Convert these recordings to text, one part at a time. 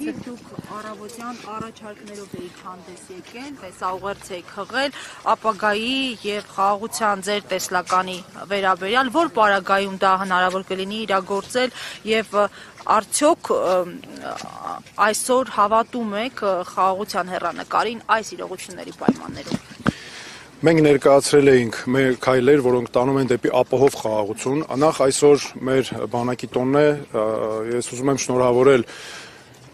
դուք առավոտյան առաջարկներով եք հանդես եկել, տեսաուղերձ եք հղել, ապագայի եւ խաղաղության ձեր տեսլականի վերաբերյալ, որ պարագայում դա հնարավոր կլինի իրագործել եւ արդյոք այսօր հավատում եք խաղաղության հեռանկարին այս իրողությունների պայմաններում։ Մենք ներկայացրել էինք մեր քայլեր, որոնք տանում են դեպի ապահով խաղաղություն։ Նախ այսօր մեր բանակի տոնն է, ես ուզում եմ շնորհավորել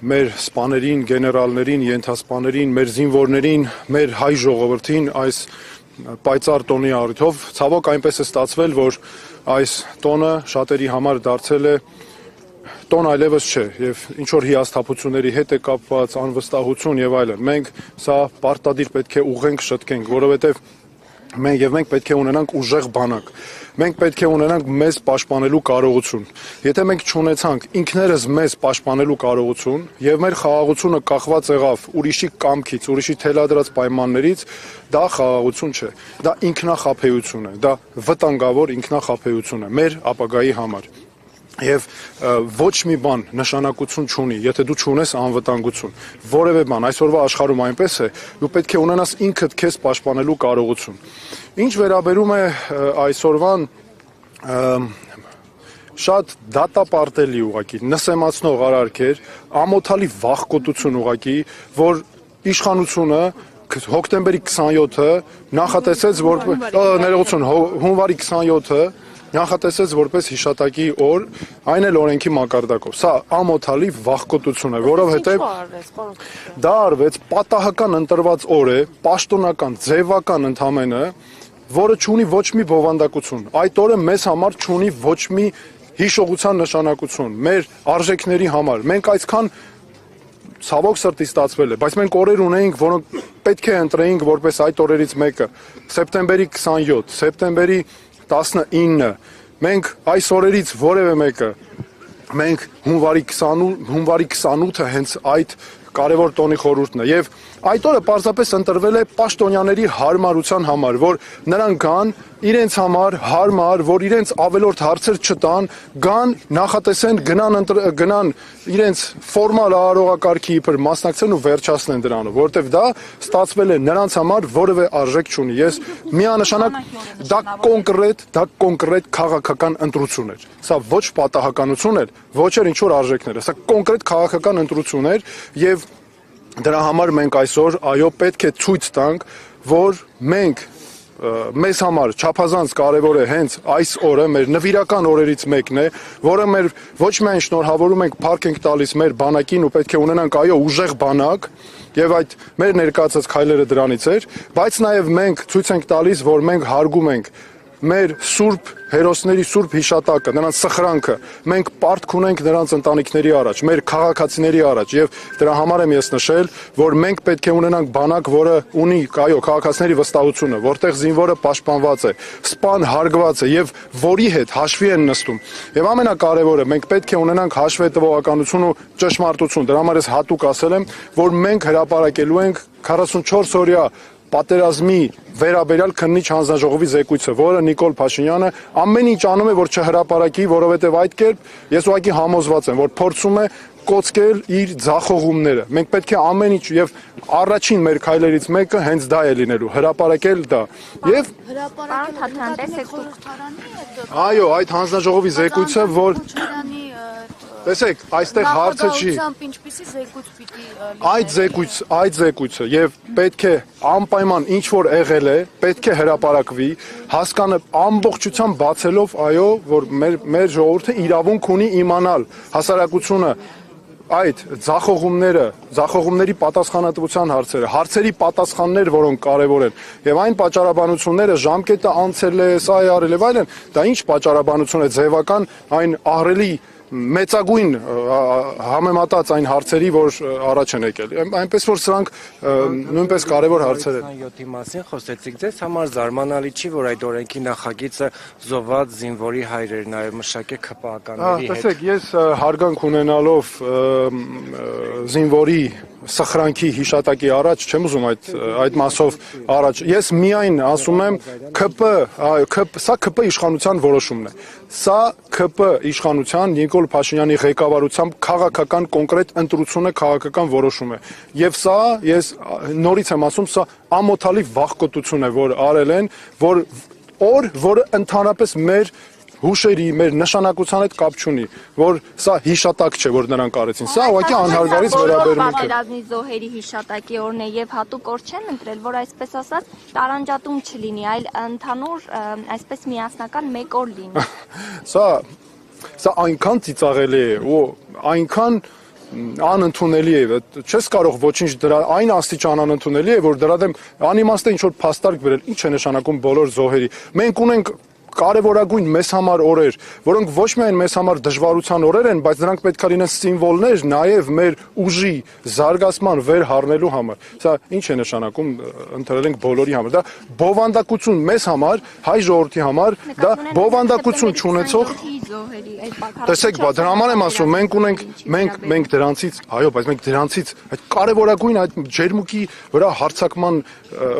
մեր սպաներին, գեներալներին, ենթասպաներին, մեր զինվորներին, մեր հայ ժողովրդին այս պայծառ տոնի առիթով։ Ցավոք այնպես է ստացվել, որ այս տոնը շատերի համար դարձել է տոն այլևս չէ եւ ինչ որ հիասթափությունների հետ է կապված անվստահություն եւ այլն։ Մենք սա պարտադիր պետք է ուղղենք, շտկենք, որովհետեւ մենք պետք է ունենանք ուժեղ բանակ։ Մենք պետք է ունենանք մեզ պաշտպանելու կարողություն։ Եթե մենք չունեցանք ինքներս մեզ պաշտպանելու կարողություն եւ մեր խաղաղությունը կախված եղավ ուրիշի կամքից, ուրիշի թելադրած պայմաններից, դա խաղաղություն չէ։ Դա ինքնախաբեություն է, դա վտանգավոր ինքնախաբեություն է մեր ապագայի համար։ Եվ ոչ մի բան նշանակություն չունի, եթե դու չունես անվտանգություն։ Որևէ բան այսօրվա աշխարհում այնպես է, դու պետք է ունենաս ինքդ քեզ պաշտպանելու կարողություն։ Ինչ վերաբերում է այսօրվան շատ դատապարտելի ուղղակի, նսեմացնող արարքեր, ամոթալի վախկոտություն ուղղակի, որ իշխանությունը հոկտեմբերի 27-ը նախատեսեց, որ ներողություն, հունվարի 27-ը նախատեսեց որպես հիշատակի օր, այն էլ օրենքի մակարդակով։ Սա ամոթալի վախկոտություն է, որովհետև դա արվեց պատահական ընտրված օր է, պաշտոնական, ձևական ընդամենը, որը չունի ոչ մի բովանդակություն։ Այդ օրը մեզ համար չունի ոչ մի հիշողության նշանակություն, մեր արժեքների համար։ Մենք այսքան ցավոք սրտի ստացվել է, բայց մենք օրեր ունեինք, որոնք պետք է ընտրեինք որպես այդ օրերից մեկը, սեպտեմբերի 27, սեպտեմբերի 19, մենք այս օրերից որևէ մեկը, մենք հունվարի 28-ը հենց այդ կարևոր տոնի խորհուրդն է եւ այդ օրը պարզապես ընտրվել է պաշտոնյաների հարմարության համար, որ նրանք գան իրենց համար հարմար, որ իրենց ավելորդ հարցեր չտան, գան նախատեսեն գնան իրենց ֆորմալ արարողակարգի իբր մասնակցեն ու վերջացնեն դրանով, որովհետեւ դա ստացվել է նրանց համար որևէ արժեք չունի։ Ես միանշանակ դա կոնկրետ քաղաքական ընտրություն էր։ Սա ոչ պատահականություն էր, ոչ էր ինչ որ արժեքներ, սա կոնկրետ քաղաքական ընտրություն էր եւ դրա համար մենք այսօր այո պետք է ցույց տանք, որ մենք մեզ համար չափազանց կարևոր է հենց այս օրը մեր նվիրական օրերից մեկն է, որը մեր ոչ միայն շնորհավորում ենք փառք ենք տալիս մեր բանակին ու պետք է ունենանք այո ուժեղ բանակ եւ այդ մեր ներկայացած քայլերը դրանից էր, բայց նաեւ մենք ցույց ենք տալիս, որ մենք հարգում ենք մեր սուրբ հերոսների սուրբ հիշատակը, նրանց սխրանքը, մենք պարտք ունենք նրանց ընտանիքների առաջ, մեր քաղաքացիների առաջ եւ դրա համար եմ ես նշել, որ մենք պետք է ունենանք բանակ, որը ունի այո քաղաքացիների վստահությունը, որտեղ զինվորը պաշտպանված է, սպան հարգված է եւ որի հետ հաշվի են նստում։ Եվ ամենակարևորը մենք պետք է ունենանք հաշվետվողականություն ու ճշմարտություն։ Դրա համար ես հատուկ ասել եմ, որ մենք հրապարակելու ենք 44 օրյա պատերազմի վերաբերյալ քննիչ հանձնաժողովի զեկույցը, որը Նիկոլ Փաշինյանը ամեն ինչ անում է, որ չհրապարակի, որովհետև այդ կերպ ես ուղղակի համոզված եմ, որ փորձում է կոծկել իր ձախողումները։ Մենք պետք է ամեն ինչ եւ առաջին մեր քայլերից մեկը հենց դա է լինելու, հրապարակել դա։ Եվ այո, այդ հանձնաժողովի զեկույցը, որ տեսեք, այստեղ հարցը չի։ Այդ զեկույցը եւ պետք է անպայման ինչ որ եղել է, պետք է հրապարակվի, հասկանալ ամբողջությամբ բացելով, այո, որ մեր ժողովուրդը իրավունք ունի իմանալ հասարակությունը այդ ձախողումների պատասխանատվության հարցերի պատասխաններ, որոնք կարևոր են, եւ այն պատճառաբանությունները ժամկետը անցել է, սա է արել եւ այլն, դա ինչ պատճառաբանություն է ձևական, այն ահռելի մեծագույն համեմատած այն հարցերի, որ առաջ են եկել։ Այնպես որ սրանք նույնպես կարևոր հարցեր են։ 27-ի մասին խոսեցիք, ձեզ համար զարմանալի չի, որ այդ օրենքի նախագիծը զոհված զինվորի հայրեր նաև մշակե ՔՊԱ-ականների հետ։ Տեսեք, ես հարգանք ունենալով զինվորի սխրանքի հիշատակի առաջ չեմ ուզում այդ մասով առաջ ես միայն ասում եմ սա ԿՊ իշխանության որոշումն է սա ԿՊ իշխանության Նիկոլ Փաշինյանի ղեկավարությամբ քաղաքական կոնկրետ ընտրությունը քաղաքական որոշում է եւ սա ես նորից եմ ասում սա ամոթալի վախկոտություն է որ արել են որը ընդհանրապես մեր հուշերի մեր նշանակության հետ կապ չունի, որ սա հիշատակ չէ, որ նրանք արեցին։ Սա ուղղակի անհարգալից վերաբերմունք է։ Պատերազմի զոհերի հիշատակի օրն է եւ հատուկ օր չեն ընտրել, որ այսպես ասած տարանջատում չլինի, այլ ընդհանուր այսպես միասնական մեկ օր լինի։ Սա այնքան ծիծաղելի է ու այնքան անընդունելի է, չես կարող ոչինչ դրա այն աստիճան անընդունելի է, որ դրա դեմ անիմաստ է ինչ որ փաստարկ վերել, ինչ է նշանակում բոլոր զոհերի։ Մենք ունենք կարևորագույն մեզ համար օրեր, որոնք ոչ միայն մեզ համար դժվարության օրեր են, բայց նրանք պետք է լինեն սիմվոլներ նաև մեր ուժի զարգացման վեր հառնելու համար։ Սա ինչ է նշանակում ընտրել ենք բոլորի համար։ Դա բովանդակություն մեզ համար, հայ ժողովրդի համար, դա բովանդակություն չունեցող Տեսեք, դրա համար եմ ասում, մենք դրանցից, այո, բայց մենք դրանցից այդ կարևորագույն այդ ջերմուկի վրա հարձակման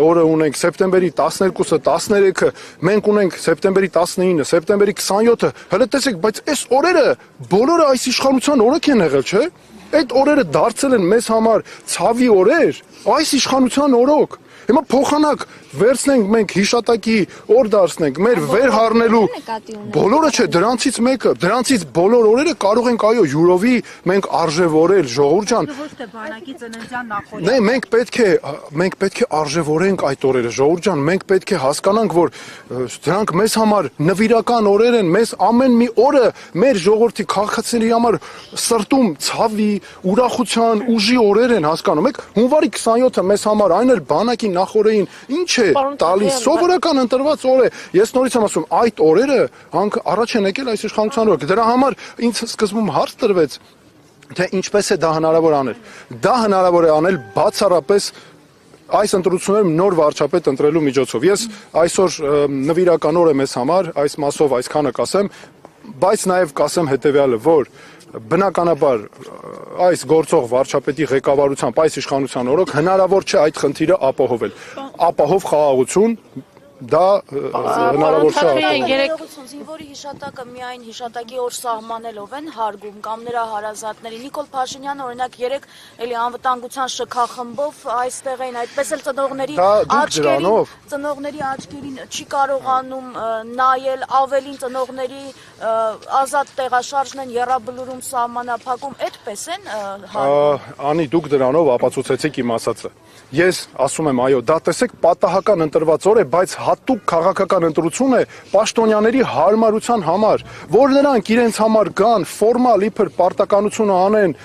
օրը ունենք սեպտեմբերի 12-ը, 13-ը, մենք ունենք սեպտեմբերի 19-ը, սեպտեմբերի 27-ը, հələ տեսեք, բայց այս օրերը բոլորը այս իշխանության օրոք են եղել, չէ՞։ Այդ օրերը դարձել են մեզ համար ցավի օրեր, այս իշխանության օրոք։ Հիմա փոխանակ վերցնենք մենք հիշատակի օր դարձնենք մեր վեր հառնելու բոլորը չէ դրանցից մեկը դրանցից բոլոր օրերը կարող ենք այո յուրովի մենք արժևորել ժողովուրդ ջան ոչ թե բանակի ծննդյան նախօրյակ Նե մենք պետք է արժևորենք այդ օրերը ժողովուրդ ջան մենք պետք է հասկանանք որ դրանք մեզ համար նվիրական օրեր են մեզ ամեն մի օրը մեր ժողովրդի քաղաքացիների համար սրտում ցավի ուրախության ուժի օրեր են հասկանում եք հունվարի 27-ը մեզ համար այն էլ բանակի նախօրեին ինչ է տալիս սովորական ընտրված օր է ես նորից եմ ասում այդ օրերը առաջ են եկել այս իշխանության օրոք դրա համար ինձ սկզբում հարց տրվեց թե ինչպես է դա հնարավոր անել դա հնարավոր է անել բացառապես այս ընտրություններում նոր վարչապետ ընտրելու միջոցով ես այսօր նվիրական օր է մեզ համար այս մասով այսքանը կասեմ բայց նաև կասեմ հետեւյալը որ բնականաբար այս գործող վարչապետի ղեկավարությամբ այս իշխանության օրոք հնարավոր չէ այդ խնդիրը ապահովել ապահով խաղաղություն դա հնարավոր չէ զինվորի հիշատակը միայն հիշատակի օր սահմանելով են հարգում կամ նրա հարազատների Նիկոլ Փաշինյանը օրինակ երեք էլի անվտանգության շքախմբով այստեղ էին այդպես էլ ծնողների աչքերին չի կարողանում նայել ավելին ծնողների ազատ տեղաշարժն են եռաբլուրում սահմանափակում այդպես են անի դուք դրանով ապացուցեցիք իմ ասածը ես ասում եմ այո դա տեսեք պատահական ընտրված օր է բայց հատուկ քաղաքական ընտրություն է պաշտոնյաների հարմարության համար որ նրանք իրենց համար գան ֆորմալ իբր պարտականությունը անեն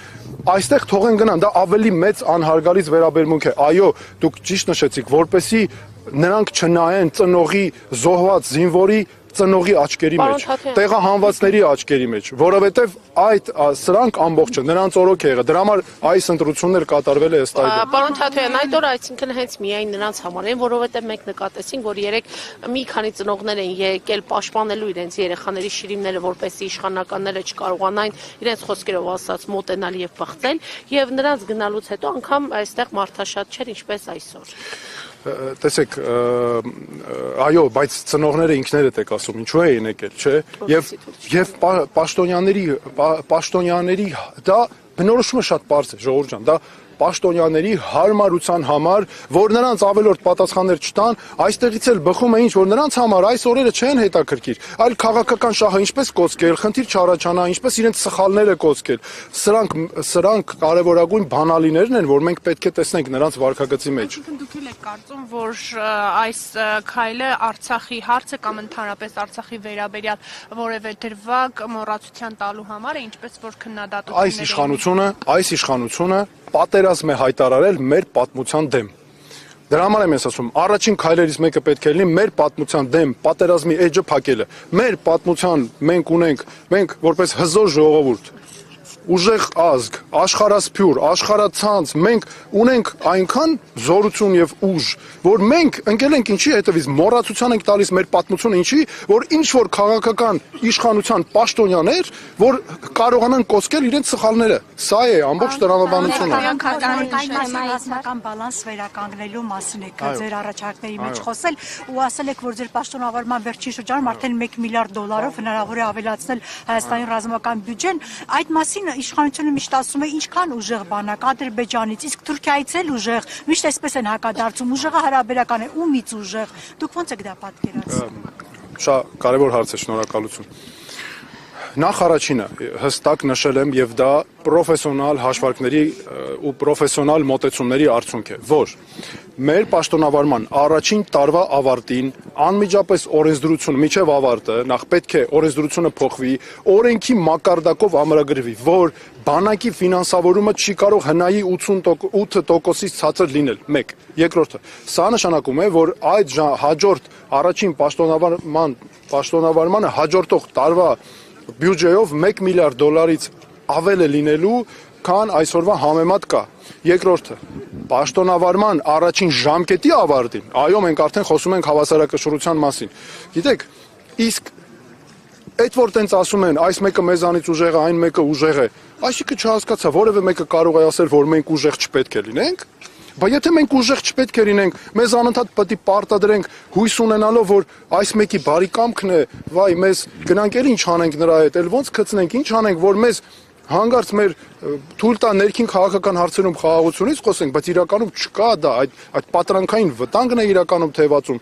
այստեղ թողեն գնան դա ավելի մեծ անհարգալից վերաբերմունք է այո դուք ճիշտ նշեցիք որպեսզի նրանք չնայեն ծնողի զոհված զինվորի ծնողի աչքերի մեջ, տեղահանվածների աչքերի մեջ, որովհետև այդ սրանք ամբողջը նրանց օրոք է եղել, դրա համար այս ընտրությունն էլ կատարվել է ըստ այդմ։ Պարոն Թաթոյան, այդ օրը այսինքն հենց միայն նրանց համար են, որովհետև մենք նկատեցինք, որ երեք մի քանի ծնողներ են եկել պաշտպանելու իրենց երեխաների շիրիմները, որպեսզի իշխանականները չկարողանային իրենց խոսքերով ասած մոտենալ եւ բախծել, եւ նրանց գնալուց հետո անգամ այստեղ մարդաշատ չէր, ինչպես այսօր։ Տեսեք, այո, բայց ծնողները ինքներդ եք ասում, ինչու էին եկել, չէ՞։ Եվ պաշտոնյաների դա բնորոշումը շատ པարզ է, ժողովուրդ ջան, դա պաշտոնյաների հարմարության համար, որ նրանց ավելորդ պատասխաններ չտան, այստեղից էլ բխում է ինչ, որ նրանց համար այս օրերը չեն հետաքրքիր, այլ քաղաքական շահը ինչպես կոծկել, խնդիր չառաջանա, ինչպես իրենց սխալները կոծկել։ Սրանք կարևորագույն բանալիներն են, որ մենք պետք է տեսնենք նրանց վարքագծի մեջ։ Դուք եք կարծում, որ այս քայլը Արցախի հարցը կամ ընդհանրապես Արցախի վերաբերյալ որևէ դրվագ մոռացության տալու համար է, ինչպես որ քննադատությունները Այս իշխանությունը պատերազմ է հայտարարել մեր պատմության դեմ։ Դրա համար եմ ես ասում, առաջին քայլերից մեկը պետք է լինի մեր պատմության դեմ պատերազմի էջը փակելը։ Մեր պատմության մենք որպես հզոր ժողովուրդ ուժեղ ազգ, աշխարհասփյուր, աշխարհացանց, մենք ունենք այնքան զորություն եւ ուժ, որ մենք ընկել ենք ինչի հետևից մոռացության ենք տալիս մեր պատմությունը ինչի, որ ինչ որ քաղաքական իշխանության պաշտոնյաներ, որ կարողանան կոչել իրենց սխալները։ Սա է ամբողջ տրամաբանությունը։ Ռազմական բալանս վերականգնելու մասին եք ձեր առաջարկների մեջ խոսել ու ասել եք, որ ձեր պաշտոնավարման վերջին շրջանում արդեն 1 միլիարդ դոլարով հնարավոր է ավելացնել Հայաստանի ռազմական բյուջեն։ Այդ մասին իշխանությունը միշտ ասում է ինչքան ուժեղ բանակ Ադրբեջանից, իսկ Թուրքիայից էլ ուժեղ, միշտ այսպես են հակադարձում, ուժեղը հարաբերական է, ումից ուժեղ։ Դուք ո՞նց եք դա պատկերացնում։ Շատ կարևոր հարց է, շնորհակալություն։ Նախ առաջինը հստակ նշել եմ եւ դա պրոֆեսիոնալ հաշվարկների ու պրոֆեսիոնալ մոտեցումների արդյունք է, որ մեր պաշտոնավարման առաջին տարվա ավարտին անմիջապես օրենսդրությունը միջև ավարտը նախ պետք է օրենսդրությունը փոխվի, օրենքի մակարդակով ամրագրվի, որ բանակի ֆինանսավորումը չի կարող հնայի 88%-ից ցածր լինել։ 1. Երկրորդը, սա նշանակում է, որ այդ հաջորդ առաջին պաշտոնավարմանը հաջորդող տարվա բյուջեով 1 միլիարդ դոլարից ավել է լինելու, քան այսօրվա համեմատ կա։ Երկրորդը, պաշտոնավարման առաջին ժամկետի ավարտին, այո, մենք արդեն խոսում ենք հավասարակշռության մասին։ Գիտեք, իսկ այդ որ տենց ասում են, այս մեկը մեզանից ուժեղ է, այն մեկը ուժեղ է, այսինքն չհասկացա, որևէ մեկը կարող է ասել, որ մենք ուժեղ չպետք է լինենք։ Բայց եթե մենք ուժեղ չպետք է լինենք, մեզ անընդհատ պետք է պարտադրենք հույս ունենալով, որ այս մեկի բարի կամքն է, վայ, մեզ գնանք էլ ինչ անենք նրա հետ, էլ ոնց գցնենք, ինչ անենք, որ մեզ հանգարց մեր թույլ տա ներքին քաղաքական հարցերում խաղաղությունից խոսենք, բայց իրականում չկա դա, այդ պատրանքային վտանգն է իրականում թևածում։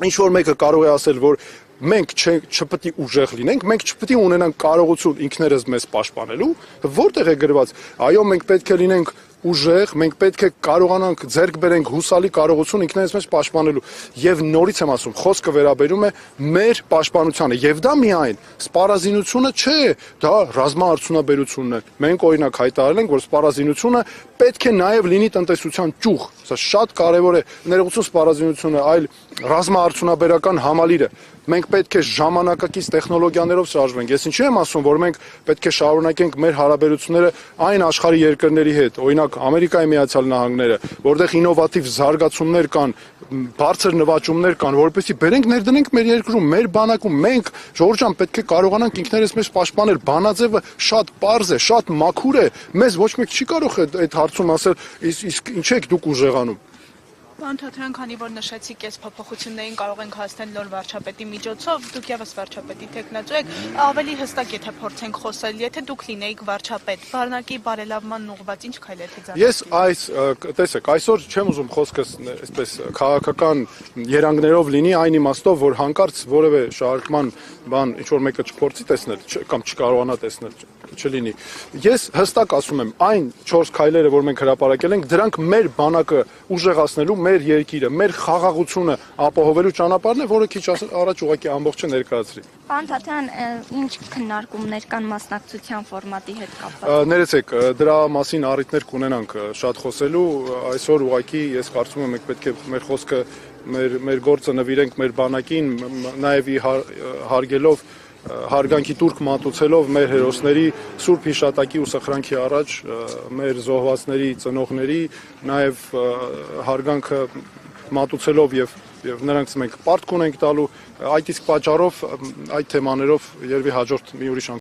Ինչ որ մեկը կարող է ասել, որ մենք չպետք է ուժեղ լինենք, մենք չպետք է ունենանք կարողություն ինքներս մեզ պաշտպանելու, որտեղ է գրված, այո, մենք պետք է լինենք ուժեղ, մենք պետք է կարողանանք ձեռք բերենք հուսալի կարողություն ինքներս մեզ պաշտպանելու։ Եվ նորից եմ ասում, խոսքը վերաբերում է մեր պաշտպանությանը, եւ դա միայն սպառազինությունը չէ, դա ռազմաարդյունաբերությունն է։ Մենք օրինակ հայտարարել ենք, որ սպառազինությունը պետք է նաեւ լինի տնտեսության ճյուղ։ Սա շատ կարեւոր է, ներողություն սպառազինությունը, այլ ռազմաարդյունաբերական համալիրը։ Մենք պետք է ժամանակակից տեխնոլոգիաներով շարժվենք։ Ես ինչի եմ ասում, որ մենք պետք է շարունակենք մեր հարաբերությունները այն աշխարհի երկրների հետ, օրինակ Ամերիկայի Միացյալ Նահանգները, որտեղ ինովատիվ զարգացումներ կան, բարձր նվաճումներ կան, որովհետեւ բերենք ներդնենք մեր երկրում, մեր բանակում, մենք Ժորժ ջան պետք է կարողանանք ինքներս մեզ պաշտպանել։ Բանաձևը շատ պարզ է, շատ մաքուր է։ Մեզ ոչ մեկ չի կարող այդ հարցում ասել, իսկ ինչ եք դուք ուժեղանում։ Պարոն Թաթարյան, քանի որ նշեցիք, այս փոփոխություններին կարող ենք հասնել նոր վարչապետի միջոցով, դուք եւս վարչապետի տեխնատու եք, ավելի հստակ եթե փորձենք խոսել, եթե դուք լինեիք վարչապետ, բանակի բարելավման ուղղված ինչ քայլեր կձեռնարկեիք։ Ես տեսեք, այսօր չեմ ուզում խոսքս այսպես քաղաքական երանգներով լինի այն իմաստով, որ հանկարծ որևէ շարժման բան ինչ որ մեկը չփորձի տեսնել կամ չկարողանա տեսնել չլինի։ Ես հստակ ասում եմ, այն 4 քայլերը, որ մենք հրապարակել ենք, դրանք մեր բանակը ուժեղացնելու, մեր երկիրը, մեր խաղաղությունը ապահովելու ճանապարհն է, որը քիչ առաջ ուղղակի ամբողջը ներկայացրի։ Պարոն Թաթարյան, ինչ քննարկումներ կան մասնակցության ֆորմատի հետ կապված։ Ներեցեք, դրա մասին առիթներ կունենանք շատ խոսելու, այսօր ուղղակի ես կարծում եմ մենք պետք է մեր խոսքը, մեր գործը նվիրենք մեր բանակին, նաև հարգելով հարգանքի տուրք մատուցելով մեր հերոսների սուրբ հիշատակի ու սխրանքի առաջ մեր զոհվածների ծնողների նաև հարգանքը մատուցելով եւ նրանց մենք պարտք ունենք տալու այդ իսկ պատճառով այդ թեմաներով երևի հաջորդ մի ուրիշ